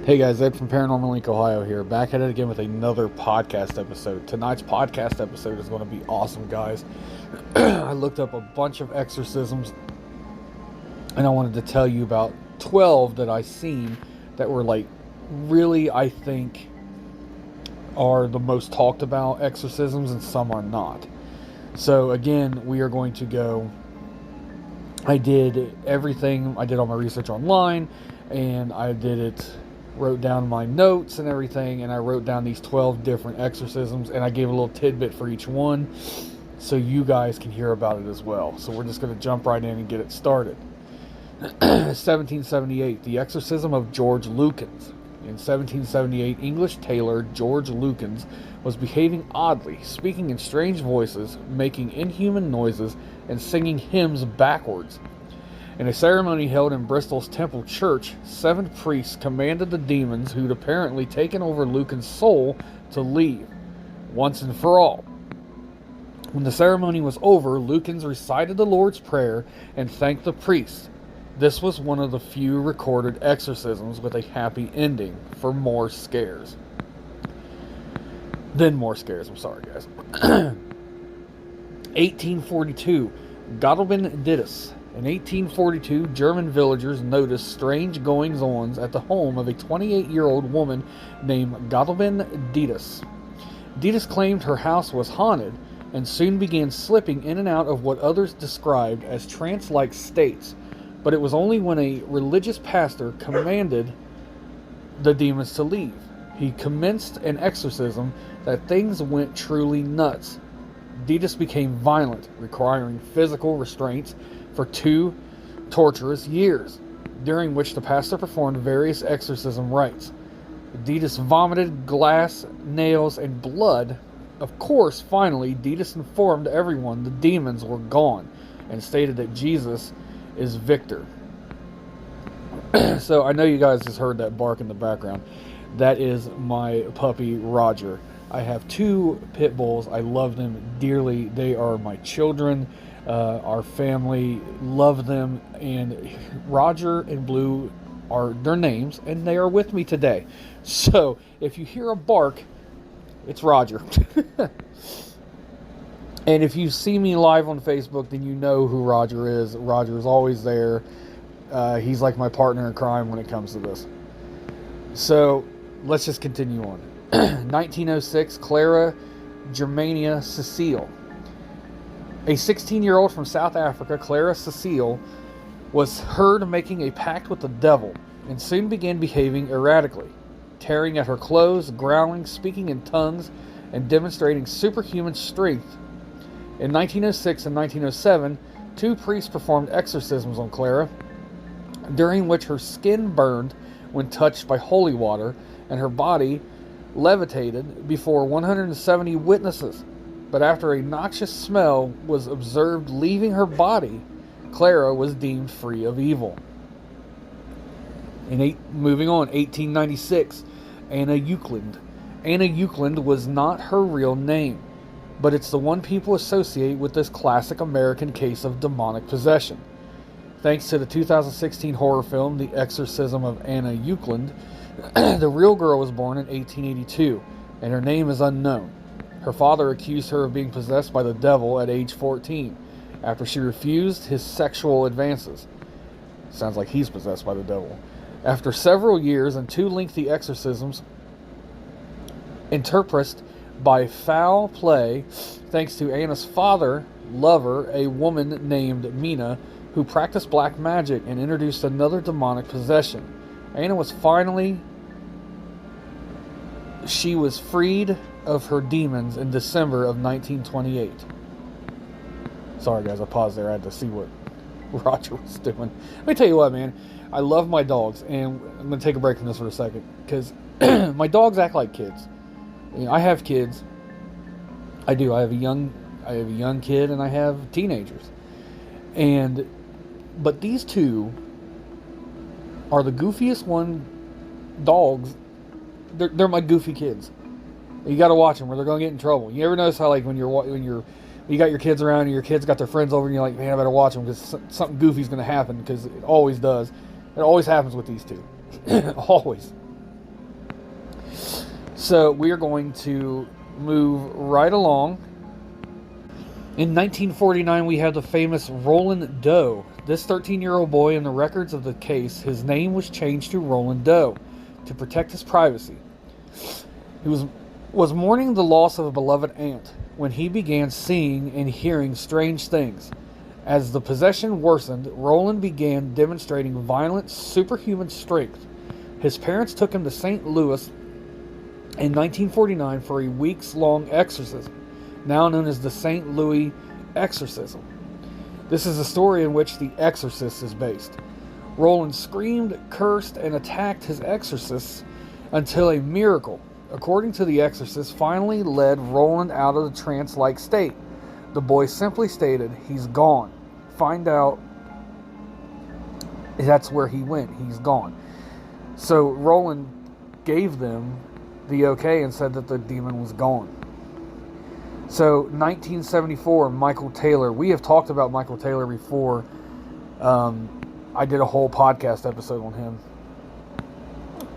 Hey guys, Ed from Paranormal Link, Ohio here, back at it again with another podcast episode. Tonight's podcast episode is going to be awesome, guys. I looked up a bunch of exorcisms, and I wanted to tell you about 12 that I seen that were really, I think, are the most talked about exorcisms, and some are not. So again, we are going to go, I did everything, I did all my research online, and I wrote down my notes and everything, and I wrote down these 12 different exorcisms, and I gave a little tidbit for each one so you guys can hear about it as well. So we're just going to jump right in and get it started. 1778, the exorcism of George Lukens. In 1778, English tailor George Lukens was behaving oddly, speaking in strange voices, making inhuman noises, and singing hymns backwards. In a ceremony held in Bristol's Temple Church, 7 priests commanded the demons who'd apparently taken over Lukens' soul to leave, once and for all. When the ceremony was over, Lukens recited the Lord's Prayer and thanked the priests. This was one of the few recorded exorcisms with a happy ending for more scares. I'm sorry, guys. 1842, Gottlieb Dittus. In 1842, German villagers noticed strange goings-on at the home of a 28-year-old woman named Gottlieb Dittus. Dittus claimed her house was haunted and soon began slipping in and out of what others described as trance-like states, but it was only when a religious pastor commanded the demons to leave. He commenced an exorcism that things went truly nuts. Dittus became violent, requiring physical restraints for 2 torturous years, during which the pastor performed various exorcism rites. Dittus vomited glass, nails, and blood. Of course, finally, Dittus informed everyone the demons were gone and stated that Jesus is victor. So I know you guys just heard that bark in the background. That is my puppy, Roger. I have 2 pit bulls. I love them dearly. They are my children. Our family love them, and Roger and Blue are their names, and they are with me today. So if you hear a bark, it's Roger. And if you see me live on Facebook, then you know who Roger is. Roger is always there. He's like my partner in crime when it comes to this. So let's just continue on. 1906, Clara Germania Cecile. A 16-year-old from South Africa, Clara Cecile, was heard making a pact with the devil and soon began behaving erratically, tearing at her clothes, growling, speaking in tongues, and demonstrating superhuman strength. In 1906 and 1907, 2 priests performed exorcisms on Clara, during which her skin burned when touched by holy water, and her body levitated before 170 witnesses. But after a noxious smell was observed leaving her body, Clara was deemed free of evil. Moving on, 1896, Anna Euclid. Anna Euclid was not her real name, but it's the one people associate with this classic American case of demonic possession. Thanks to the 2016 horror film, The Exorcism of Anna Euclid, the real girl was born in 1882, and her name is unknown. Her father accused her of being possessed by the devil at age 14, after she refused his sexual advances. Sounds like he's possessed by the devil. After several years and 2 lengthy exorcisms, interpreted by foul play, thanks to Anna's lover, a woman named Mina, who practiced black magic and introduced another demonic possession. Anna was freed of her demons in December of 1928. Sorry guys, I paused there. I had to see what Roger was doing. Let me tell you what, man. I love my dogs, and I'm going to take a break from this for a second, because my dogs act like kids. You know, I have kids. I do. I have a young kid, and I have teenagers. But these 2 are the goofiest dogs. They're my goofy kids. You got to watch them, or they're going to get in trouble. You ever notice how, when you got your kids around and your kids got their friends over, and you're like, man, I better watch them because something goofy's going to happen, because it always does. It always happens with these 2. Always. So we are going to move right along. In 1949, we have the famous Roland Doe. This 13-year-old boy, in the records of the case, his name was changed to Roland Doe to protect his privacy. He was mourning the loss of a beloved aunt when he began seeing and hearing strange things. As the possession worsened, Roland began demonstrating violent, superhuman strength. His parents took him to St. Louis in 1949 for a weeks-long exorcism, now known as the St. Louis exorcism. This is a story in which The Exorcist is based. Roland screamed, cursed, and attacked his exorcists until a miracle, according to The Exorcist, finally led Roland out of the trance-like state. The boy simply stated, "He's gone. Find out." That's where he went. He's gone. So Roland gave them the okay and said that the demon was gone. So 1974, Michael Taylor. We have talked about Michael Taylor before. I did a whole podcast episode on him.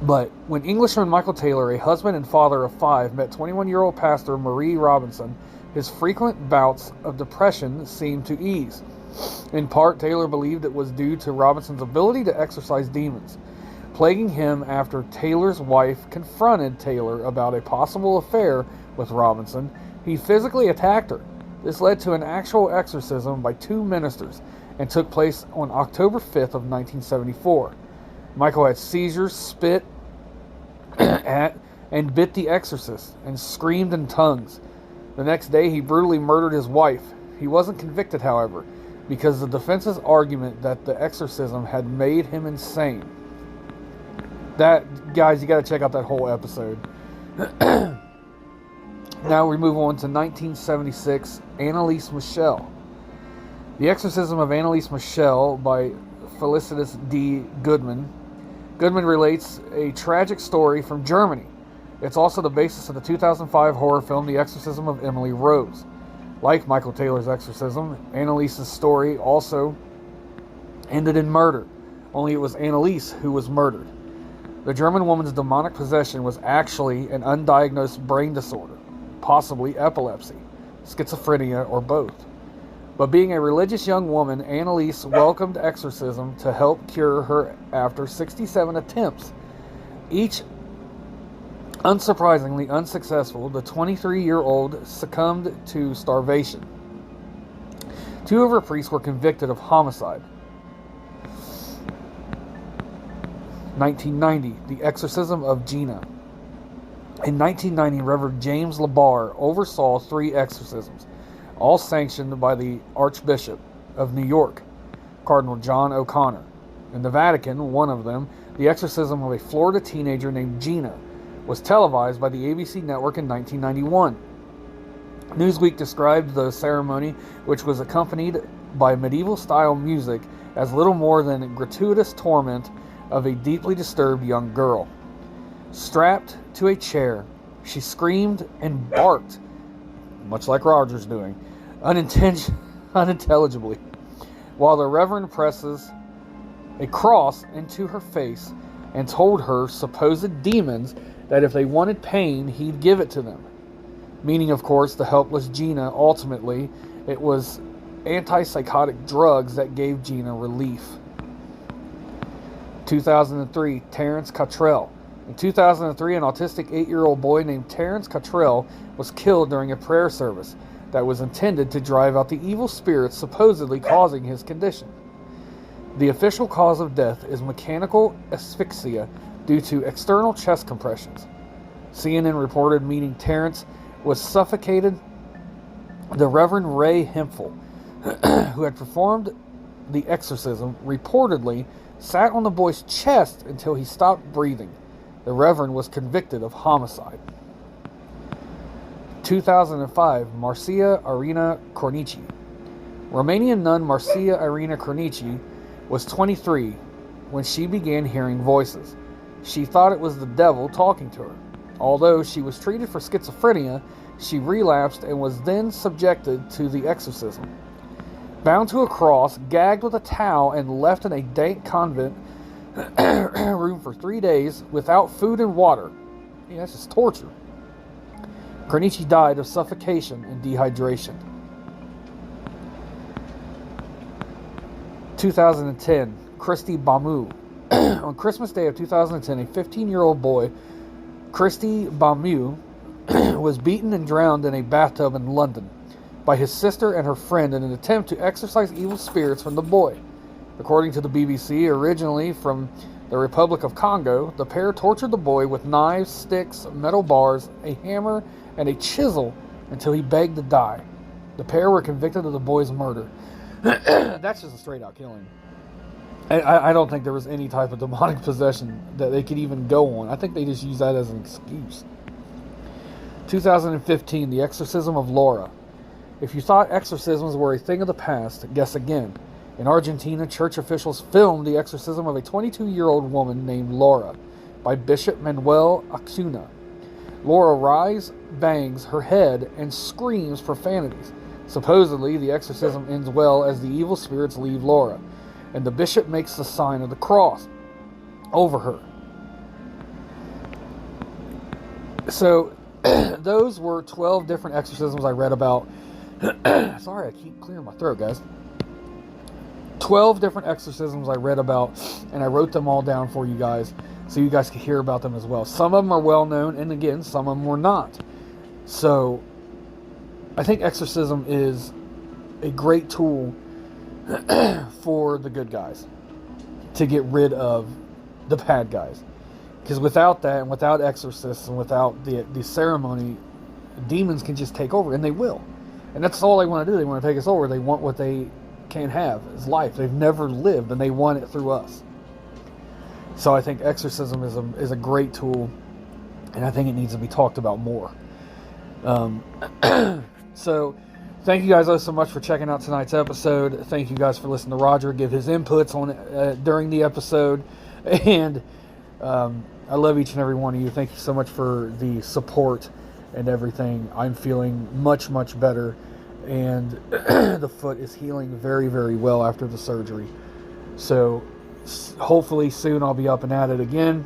But when Englishman Michael Taylor, a husband and father of 5, met 21-year-old pastor Marie Robinson, his frequent bouts of depression seemed to ease. In part, Taylor believed it was due to Robinson's ability to exorcise demons plaguing him after Taylor's wife confronted Taylor about a possible affair with Robinson. He physically attacked her. This led to an actual exorcism by 2 ministers and took place on October 5th of 1974. Michael had seizures, spit at and bit the exorcist, and screamed in tongues. The next day, he brutally murdered his wife. He wasn't convicted, however, because of the defense's argument that the exorcism had made him insane. That, guys, you got to check out that whole episode. Now we move on to 1976, Annalise Michel. The Exorcism of Annalise Michel by Felicitas D. Goodman. Goodman relates a tragic story from Germany. It's also the basis of the 2005 horror film The Exorcism of Emily Rose. Like Michael Taylor's exorcism, Annalise's story also ended in murder, only it was Annalise who was murdered. The German woman's demonic possession was actually an undiagnosed brain disorder, possibly epilepsy, schizophrenia, or both. But being a religious young woman, Annalise welcomed exorcism to help cure her after 67 attempts. Each unsurprisingly unsuccessful, the 23-year-old succumbed to starvation. 2 of her priests were convicted of homicide. 1990, The Exorcism of Gina. In 1990, Reverend James LaBarre oversaw 3 exorcisms, all sanctioned by the Archbishop of New York, Cardinal John O'Connor. In the Vatican, one of them, the exorcism of a Florida teenager named Gina, was televised by the ABC network in 1991. Newsweek described the ceremony, which was accompanied by medieval-style music, as little more than gratuitous torment of a deeply disturbed young girl. Strapped to a chair, she screamed and barked, much like Roger's doing, unintelligibly, while the Reverend presses a cross into her face and told her supposed demons that if they wanted pain, he'd give it to them. Meaning, of course, the helpless Gina. Ultimately, it was antipsychotic drugs that gave Gina relief. 2003, Terence Cottrell. In 2003, an autistic 8-year-old boy named Terence Cottrell was killed during a prayer service that was intended to drive out the evil spirits supposedly causing his condition. The official cause of death is mechanical asphyxia due to external chest compressions. CNN reported meeting Terence was suffocated. The Reverend Ray Hemphill, who had performed the exorcism, reportedly sat on the boy's chest until he stopped breathing. The Reverend was convicted of homicide. 2005, Marcia Irina Cornici. Romanian nun Marcia Irina Cornici was 23 when she began hearing voices. She thought it was the devil talking to her. Although she was treated for schizophrenia, she relapsed and was then subjected to the exorcism. Bound to a cross, gagged with a towel, and left in a dank convent room for 3 days without food and water. Yeah, that's just torture. Kornichi died of suffocation and dehydration. 2010, Christy Bamu. On Christmas Day of 2010, a 15-year-old boy, Christy Bamu, was beaten and drowned in a bathtub in London by his sister and her friend in an attempt to exorcise evil spirits from the boy. According to the BBC, originally from the Republic of Congo, the pair tortured the boy with knives, sticks, metal bars, a hammer, and a chisel until he begged to die. The pair were convicted of the boy's murder. That's just a straight-out killing. I don't think there was any type of demonic possession that they could even go on. I think they just use that as an excuse. 2015, The Exorcism of Laura. If you thought exorcisms were a thing of the past, guess again. In Argentina, church officials filmed the exorcism of a 22-year-old woman named Laura by Bishop Manuel Acuna. Laura writhes, bangs her head, and screams profanities. Supposedly, the exorcism ends well as the evil spirits leave Laura, and the bishop makes the sign of the cross over her. So, those were 12 different exorcisms I read about. Sorry, I keep clearing my throat, guys. 12 different exorcisms I read about, and I wrote them all down for you guys so you guys could hear about them as well. Some of them are well known, and again, some of them were not. So, I think exorcism is a great tool for the good guys to get rid of the bad guys. Because without that, and without exorcists, and without the ceremony, demons can just take over, and they will. And that's all they want to do. They want to take us over. They want what they can't have, is life. They've never lived, and they want it through us. So I think exorcism is a great tool, and I think it needs to be talked about more. So thank you guys so much for checking out tonight's episode. Thank you guys for listening to Roger give his inputs on it during the episode. And I love each and every one of you. Thank you so much for the support and everything. I'm feeling much, much better. And the foot is healing very, very well after the surgery. So hopefully soon I'll be up and at it again.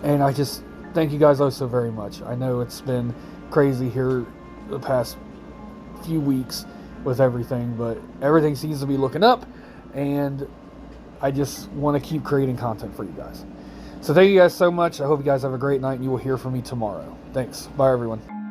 And I just thank you guys so very much. I know it's been crazy here the past few weeks with everything, but everything seems to be looking up, and I just want to keep creating content for you guys. So thank you guys so much. I hope you guys have a great night, and you will hear from me tomorrow. Thanks. Bye, everyone.